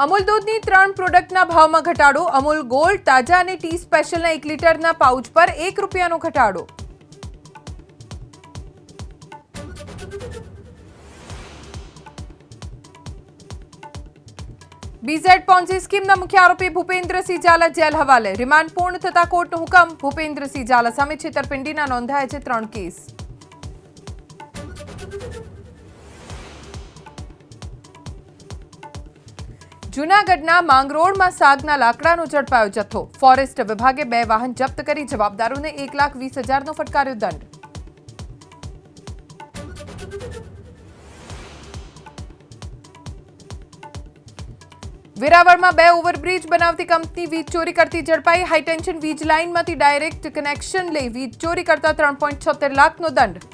અમૂલ દૂધની 3 પ્રોડક્ટના ભાવમાં ઘટાડો. અમૂલ ગોલ્ડ, તાજા અને ટી સ્પેશિયલના 1 લીટરના પાઉચ પર ₹1નો ઘટાડો. બીઝેડ પોન્ઝી સ્કીમના મુખ્ય આરોપી ભૂપેન્દ્રસિંહ ઝાલા જેલ હવાલે. રિમાન્ડ પૂર્ણ થતા કોર્ટનો હુકમ. ભૂપેન્દ્રસિંહ ઝાલા સામે છેતરપિંડીના નોંધાયા છે 3 કેસ. જૂનાગઢના માંગરોળમાં સાગના લાકડાનો ઝડપાયો જથ્થો. ફોરેસ્ટ વિભાગે 2 વાહન જપ્ત કરી જવાબદારોને ₹1,20,000નો ફટકાર્યો દંડ. વેરાવળમાં 2 ઓવરબ્રિજ બનાવતી કંપની વીજ ચોરી કરતી ઝડપાઈ. હાઈટેન્શન વીજ લાઇનમાંથી ડાયરેક્ટ કનેક્શન લઈ વીજ ચોરી કરતા ₹3.76 લાખનો દંડ.